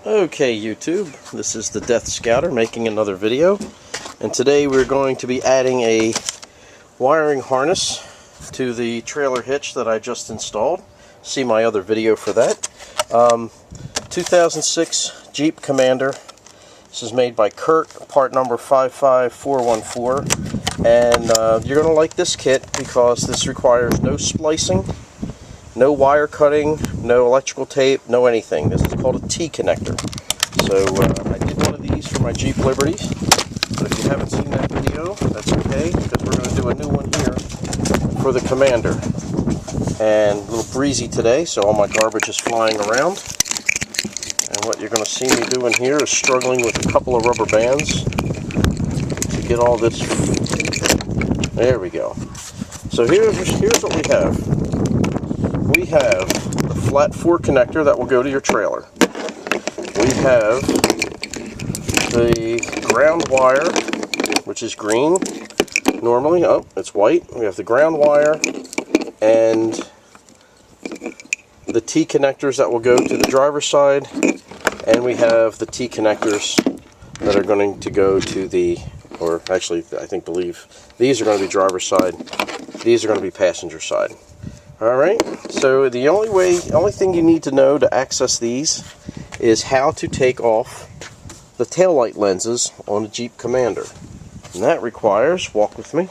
Okay, YouTube, this is the Death Scouter making another video, and today we're going to be adding a wiring harness to the trailer hitch that I just installed. See my other video for that. 2006 Jeep Commander. This is made by Curt, part number 55414, and you're going to like this kit because this requires no splicing, no wire cutting, no electrical tape, no anything. This is called a T-connector. So I did one of these for my Jeep Liberties, but if you haven't seen that video, that's okay, because we're going to do a new one here for the Commander. And a little breezy today, so all my garbage is flying around. And what you're going to see me doing here is struggling with a couple of rubber bands to get all this. There we go. So here's what we have. We have the flat 4 connector that will go to your trailer. We have the ground wire, which is green normally. Oh, it's white. We have the ground wire and the T connectors that will go to the driver's side, and we have the T connectors that are going to go to the, or actually believe these are going to be driver's side, these are going to be passenger side. Alright, so the only thing you need to know to access these is how to take off the taillight lenses on the Jeep Commander. And that requires, walk with me,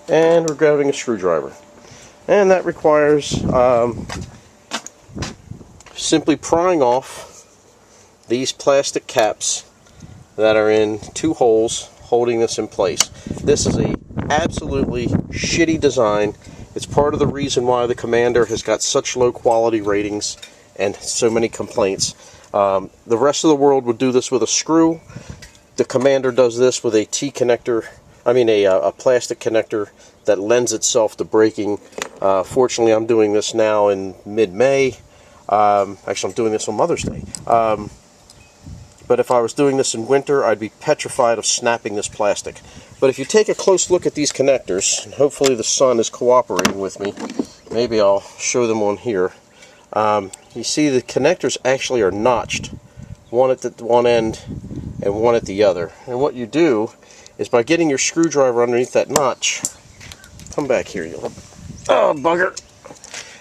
and we're grabbing a screwdriver. And that requires simply prying off these plastic caps that are in 2 holes holding this in place. This is a absolutely shitty design. It's part of the reason why the Commander has got such low quality ratings and so many complaints. The rest of the world would do this with a screw. The Commander does this with a T connector, a plastic connector that lends itself to braking. Fortunately, I'm doing this now in mid-May. Actually, I'm doing this on Mother's Day. But if I was doing this in winter, I'd be petrified of snapping this plastic. But if you take a close look at these connectors, and hopefully the sun is cooperating with me, maybe I'll show them on here. You see the connectors actually are notched, one at the one end and one at the other. And what you do is by getting your screwdriver underneath that notch, come back here, you little, oh bugger.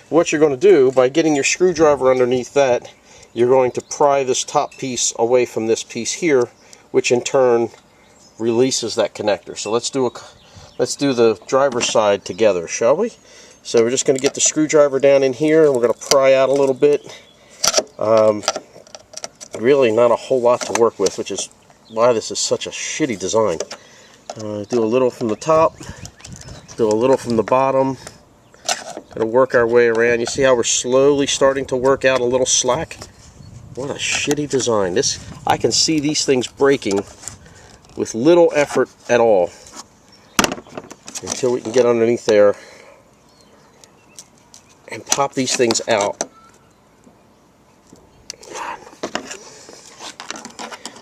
What you're going to do, by getting your screwdriver underneath that, you're going to pry this top piece away from this piece here, which in turn releases that connector. So let's do the driver's side together, shall we? So we're just going to get the screwdriver down in here, and we're going to pry out a little bit. Really not a whole lot to work with, which is why this is such a shitty design. Do a little from the top, do a little from the bottom. Got to work our way around. You see how we're slowly starting to work out a little slack? What a shitty design. This, I can see these things breaking with little effort at all until we can get underneath there and pop these things out.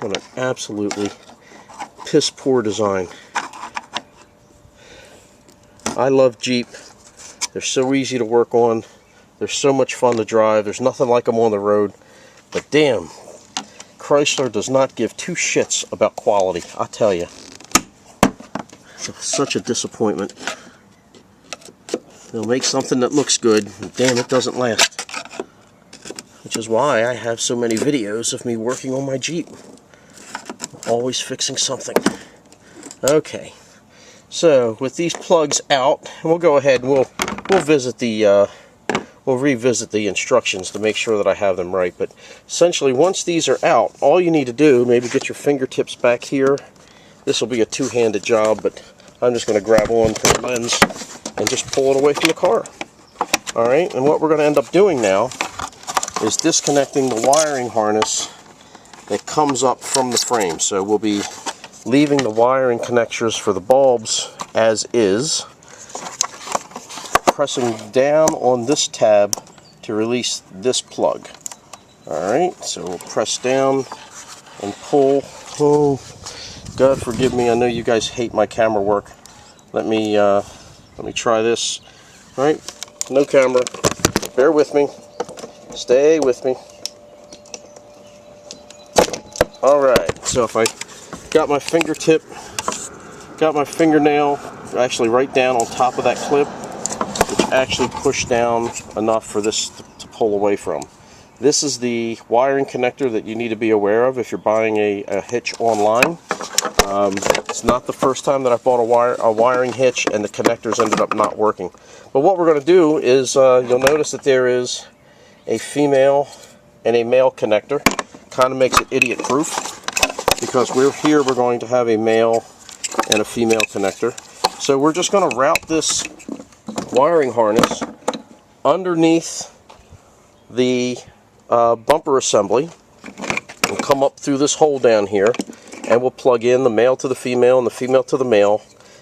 What an absolutely piss poor design. I love Jeep. They're so easy to work on. They're so much fun to drive. There's nothing like them on the road. But damn, Chrysler does not give 2 shits about quality, I tell you. It's such a disappointment. They'll make something that looks good, and damn, it doesn't last. Which is why I have so many videos of me working on my Jeep. Always fixing something. Okay, so with these plugs out, we'll go ahead and we'll revisit the instructions to make sure that I have them right. But essentially, once these are out, all you need to do, maybe get your fingertips back here. This will be a two-handed job, but I'm just going to grab on to the lens and just pull it away from the car. Alright, and what we're going to end up doing now is disconnecting the wiring harness that comes up from the frame. So we'll be leaving the wiring connectors for the bulbs as is, pressing down on this tab to release this plug. Alright, so we'll press down and pull. Oh, God forgive me, I know you guys hate my camera work. Let me try this. Alright, no camera. Bear with me. Stay with me. Alright, so if I got my fingertip, got my fingernail actually right down on top of that clip, which actually pushed down enough for this to pull away from. This is the wiring connector that you need to be aware of if you're buying a hitch online. It's not the first time that I've bought a wiring hitch and the connectors ended up not working. But what we're going to do is, you'll notice that there is a female and a male connector. Kind of makes it idiot proof, because we're going to have a male and a female connector. So we're just going to route this wiring harness underneath the bumper assembly. We'll come up through this hole down here, and we'll plug in the male to the female and the female to the male.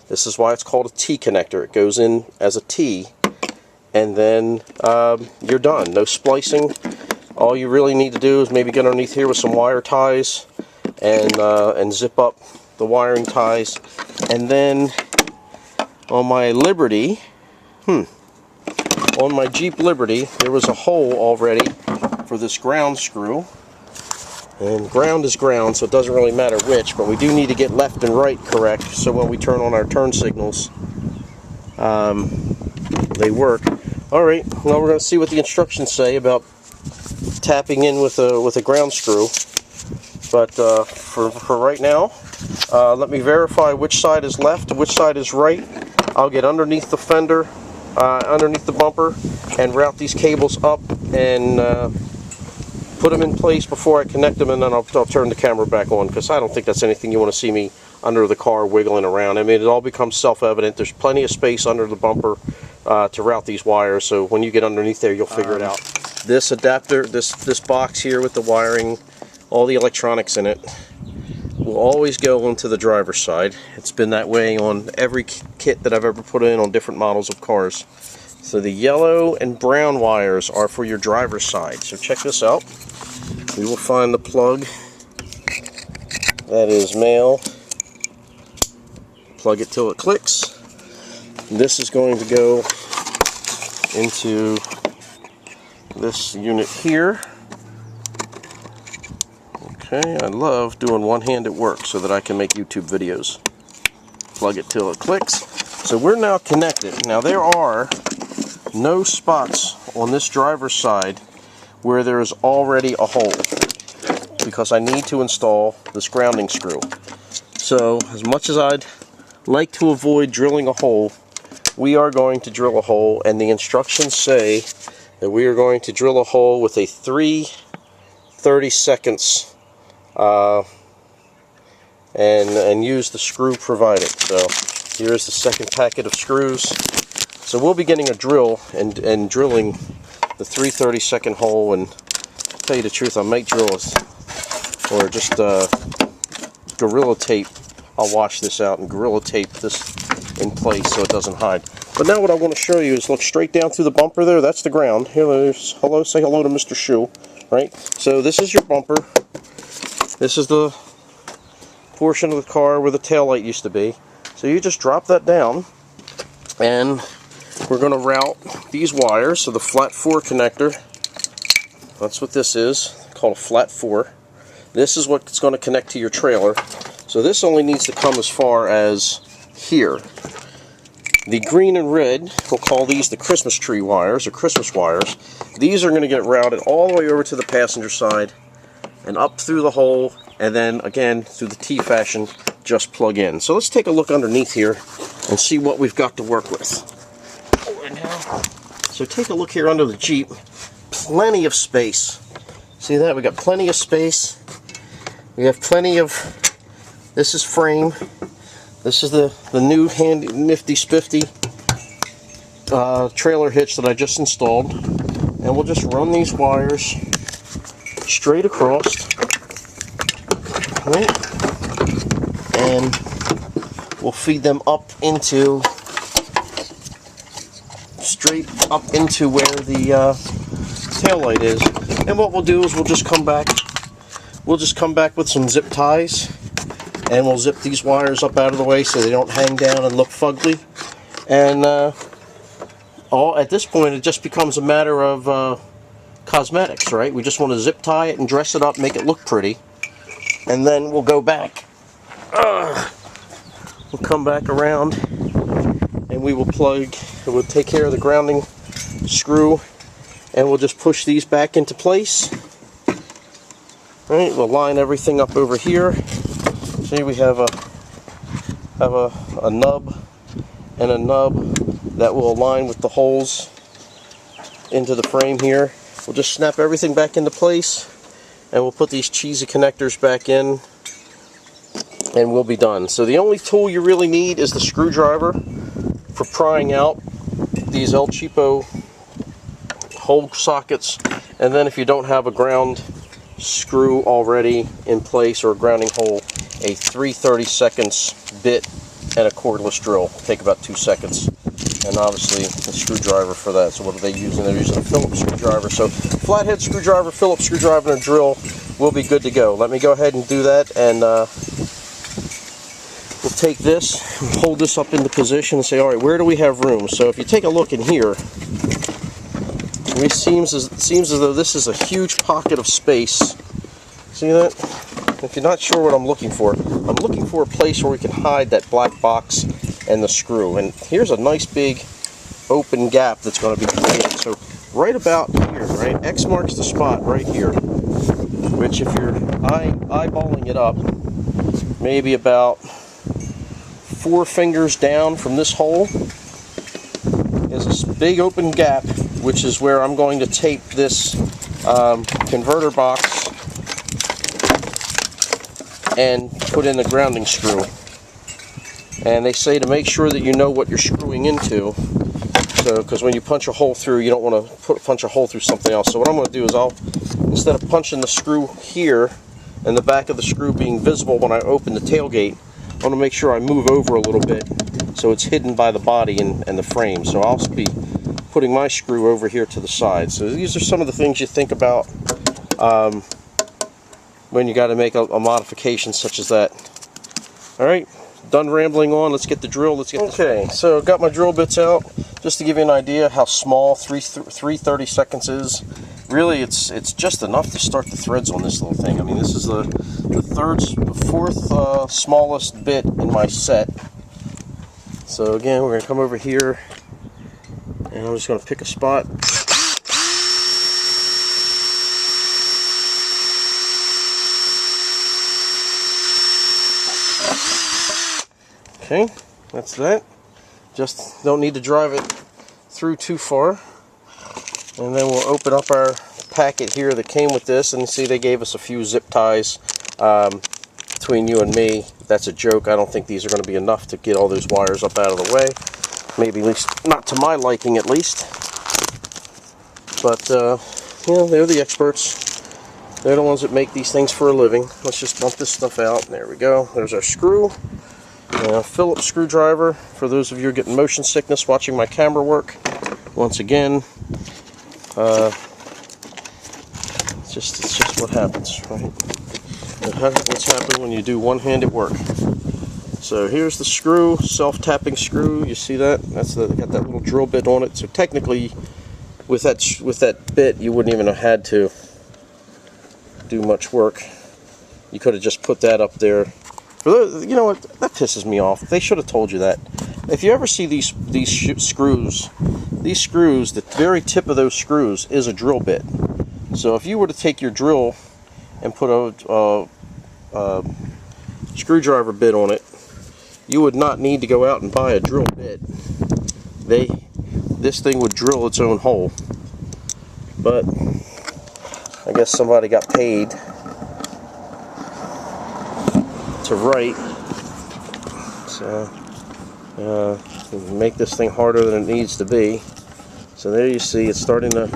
This is why it's called a T connector. It goes in as a T, and then you're done. No splicing. All you really need to do is maybe get underneath here with some wire ties and zip up the wiring ties. And then on my Liberty, on my Jeep Liberty, there was a hole already for this ground screw. And ground is ground, so it doesn't really matter which, but we do need to get left and right correct, so when we turn on our turn signals, they work. Alright, well, we're going to see what the instructions say about tapping in with a ground screw. But for right now, let me verify which side is left and which side is right. I'll get underneath the fender, underneath the bumper, and route these cables up and put them in place before I connect them, and then I'll turn the camera back on, because I don't think that's anything you want to see me under the car wiggling around. I mean, it all becomes self-evident. There's plenty of space under the bumper to route these wires, so when you get underneath there, you'll figure it out. This adapter, this box here with the wiring, all the electronics in it, will always go into the driver's side. It's been that way on every kit that I've ever put in on different models of cars. So the yellow and brown wires are for your driver's side. So check this out. We will find the plug that is male. Plug it till it clicks. This is going to go into this unit here. Okay, I love doing one-handed work so that I can make YouTube videos. Plug it till it clicks. So we're now connected. Now there are no spots on this driver's side where there is already a hole, because I need to install this grounding screw. So as much as I'd like to avoid drilling a hole, we are going to drill a hole, and the instructions say that we are going to drill a hole with a 3/32 and use the screw provided. So here's the second packet of screws. So we'll be getting a drill and drilling the 3/32 hole, and to tell you the truth, I might drill or just Gorilla Tape. I'll wash this out and Gorilla Tape this in place so it doesn't hide. But now what I want to show you is look straight down through the bumper there. That's the ground. Here, hello, say hello to Mr. Shoe, right? So this is your bumper. This is the portion of the car where the tail light used to be. So you just drop that down, and we're going to route these wires. So the flat 4 connector, that's what this is, called a flat 4. This is what's going to connect to your trailer. So this only needs to come as far as here. The green and red, we'll call these the Christmas tree wires, or Christmas wires. These are going to get routed all the way over to the passenger side and up through the hole, and then again through the T fashion, just plug in. So let's take a look underneath here and see what we've got to work with. So take a look here under the Jeep. Plenty of space. See that? We got plenty of space. We have plenty of, this is frame. This is the new handy nifty spiffy trailer hitch that I just installed. And we'll just run these wires straight across. Right? And we'll feed them up into, straight up into where the tail light is. And what we'll do is we'll just come back with some zip ties, and we'll zip these wires up out of the way so they don't hang down and look fugly. And at this point it just becomes a matter of cosmetics, right? We just want to zip tie it and dress it up, make it look pretty. And then we'll go back. We'll come back around and we'll take care of the grounding screw, and we'll just push these back into place. All right, we'll line everything up over here. See, we have a nub and a nub that will align with the holes into the frame here. We'll just snap everything back into place, and we'll put these cheesy connectors back in, and we'll be done. So the only tool you really need is the screwdriver for prying out these El Cheapo hole sockets, and then if you don't have a ground screw already in place or a grounding hole, a 3/32 bit and a cordless drill. Take about 2 seconds. And obviously a screwdriver for that. So what are they using? They're using a Phillips screwdriver. So flathead screwdriver, Phillips screwdriver, and a drill will be good to go. Let me go ahead and do that, and we'll take this and hold this up into position and say, all right, where do we have room? So if you take a look in here, it seems as though this is a huge pocket of space. See that? If you're not sure what I'm looking for a place where we can hide that black box and the screw. And here's a nice big open gap that's going to be created. So right about here, right? X marks the spot right here, which if you're eyeballing it up, maybe about 4 fingers down from this hole is this big open gap, which is where I'm going to tape this converter box and put in the grounding screw. And they say to make sure that you know what you're screwing into, so because when you punch a hole through, you don't want to punch a hole through something else. So what I'm going to do is instead of punching the screw here and the back of the screw being visible when I open the tailgate, I want to make sure I move over a little bit so it's hidden by the body and the frame. So I'll be putting my screw over here to the side. So these are some of the things you think about when you got to make a modification such as that. All right. Done rambling on. Let's get the drill. Let's get okay. So got my drill bits out just to give you an idea how small 3/32 is. Really, it's just enough to start the threads on this little thing. I mean, this is the fourth smallest bit in my set. So again, we're gonna come over here, and I'm just gonna pick a spot. Okay, that's that. Just don't need to drive it through too far. And then we'll open up our packet here that came with this, and you see they gave us a few zip ties between you and me. That's a joke. I don't think these are going to be enough to get all those wires up out of the way. Maybe at least not to my liking, at least. But you know, they're the experts. They're the ones that make these things for a living. Let's just dump this stuff out. There we go. There's our screw. Phillips screwdriver for those of you who are getting motion sickness watching my camera work. Once again, it's just what happens, right? What's happening when you do one-handed work. So here's the screw, self-tapping screw. You see that? Got that little drill bit on it. So technically, with that bit, you wouldn't even have had to do much work. You could have just put that up there. You know what? That pisses me off. They should have told you that. If you ever see these screws, the very tip of those screws is a drill bit. So if you were to take your drill and put a screwdriver bit on it, you would not need to go out and buy a drill bit. This thing would drill its own hole. But I guess somebody got paid to write, so make this thing harder than it needs to be. So there you see it's starting to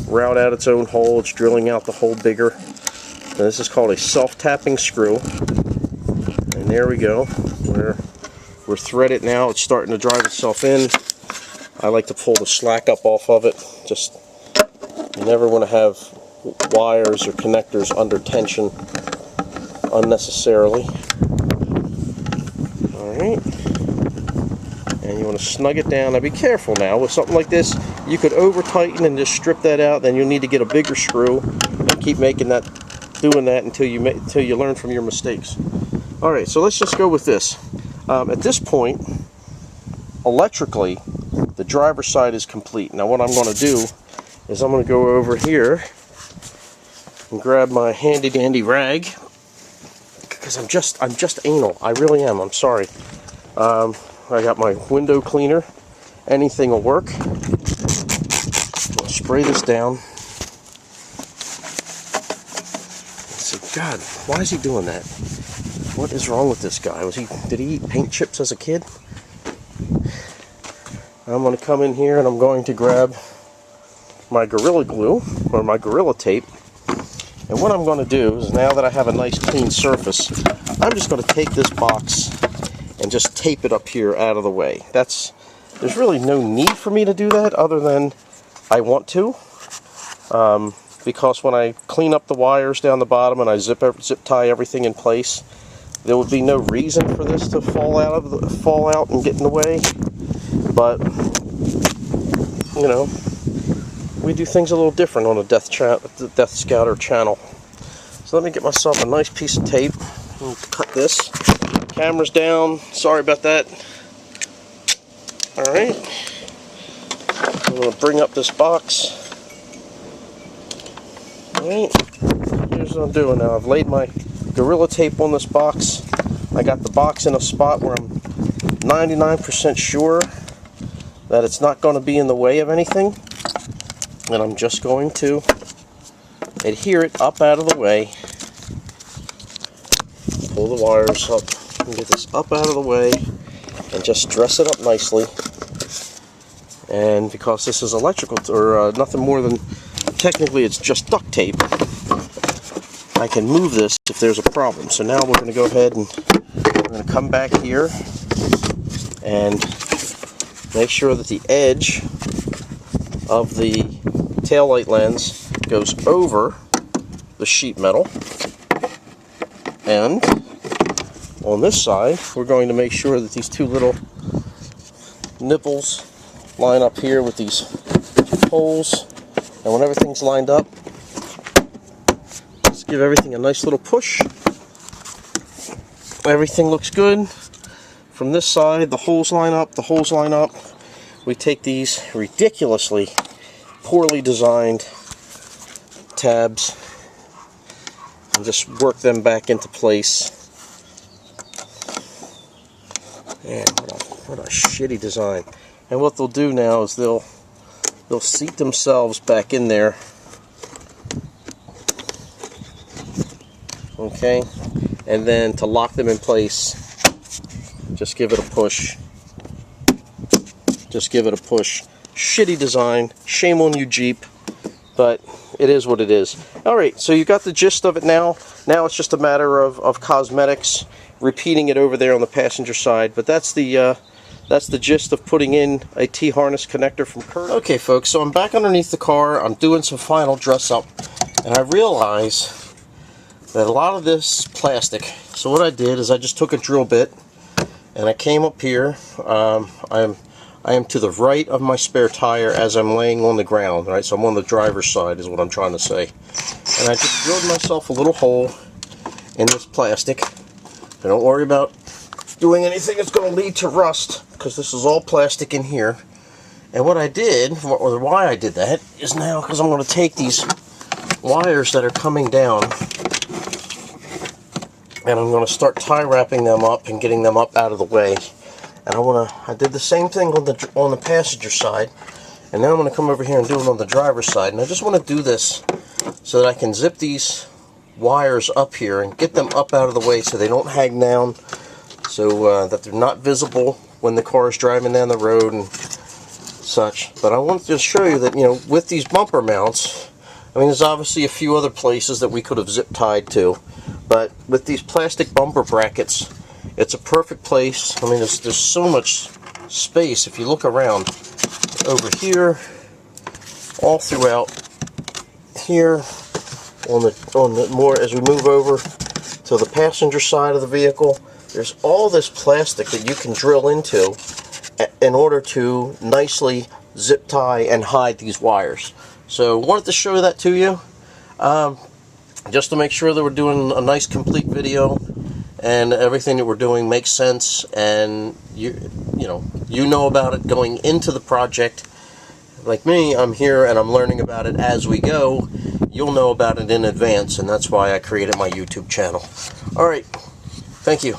route out its own hole. It's drilling out the hole bigger. And this is called a self-tapping screw. And there we go. We're threaded now. It's starting to drive itself in. I like to pull the slack up off of it. Just, you never want to have wires or connectors under tension unnecessarily. Alright. And you want to snug it down. Now be careful now. With something like this, you could over tighten and just strip that out. Then you'll need to get a bigger screw and keep making that doing that until you learn from your mistakes. All right, so let's just go with this. At this point, electrically, the driver's side is complete. Now what I'm going to do is I'm going to go over here and grab my handy dandy rag, because I'm just anal. I really am. I'm sorry. I got my window cleaner. Anything will work. I'll spray this down. God, why is he doing that? What is wrong with this guy? Did he eat paint chips as a kid? I'm going to come in here and I'm going to grab my Gorilla Glue, or my Gorilla Tape. And what I'm going to do is, now that I have a nice clean surface, I'm just going to take this box and just tape it up here out of the way. There's really no need for me to do that, other than I want to. Because when I clean up the wires down the bottom and I zip tie everything in place, there would be no reason for this to fall out and get in the way. But you know, we do things a little different on a Death Scouter channel. So let me get myself a nice piece of tape and cut this. Camera's down. Sorry about that. All right. I'm going to bring up this box. Alright, here's what I'm doing now. I've laid my Gorilla Tape on this box. I got the box in a spot where I'm 99% sure that it's not going to be in the way of anything. And I'm just going to adhere it up out of the way. Pull the wires up and get this up out of the way and just dress it up nicely. And because this is electrical, or nothing more than, technically it's just duct tape, I can move this if there's a problem. So now we're going to go ahead and we're going to come back here and make sure that the edge of the taillight lens goes over the sheet metal. And on this side, we're going to make sure that these two little nipples line up here with these holes. And when everything's lined up, let's give everything a nice little push. Everything looks good. From this side, the holes line up, the holes line up. We take these ridiculously poorly designed tabs and just work them back into place. Man, what a shitty design. And what they'll do now is they'll seat themselves back in there. Okay, and then to lock them in place, just give it a push. Just give it a push. Shitty design. Shame on you, Jeep. But it is what it is. Alright, so you got the gist of it now. Now it's just a matter of cosmetics, repeating it over there on the passenger side. But that's the gist of putting in a T-harness connector from Curt. Okay folks, so I'm back underneath the car. I'm doing some final dress up. And I realize that a lot of this is plastic. So what I did is I just took a drill bit and I came up here. I am to the right of my spare tire as I'm laying on the ground, right? So I'm on the driver's side is what I'm trying to say. And I just drilled myself a little hole in this plastic. And don't worry about doing anything that's going to lead to rust, because this is all plastic in here. And what I did, or why I did that, is now because I'm going to take these wires that are coming down and I'm going to start tie wrapping them up and getting them up out of the way. And I did the same thing on the passenger side, and now I'm going to come over here and do it on the driver's side. And I just want to do this so that I can zip these wires up here and get them up out of the way so they don't hang down, so that they're not visible when the car is driving down the road and such. But I wanted to show you that, you know, with these bumper mounts, I mean, there's obviously a few other places that we could have zip tied to, but with these plastic bumper brackets, it's a perfect place. I mean, there's so much space if you look around over here, all throughout here, on the more as we move over to the passenger side of the vehicle. There's all this plastic that you can drill into in order to nicely zip tie and hide these wires. So wanted to show that to you. just to make sure that we're doing a nice complete video and everything that we're doing makes sense, and you know about it going into the project. Like me, I'm here and I'm learning about it as we go. You'll know about it in advance, and that's why I created my YouTube channel. Alright, thank you.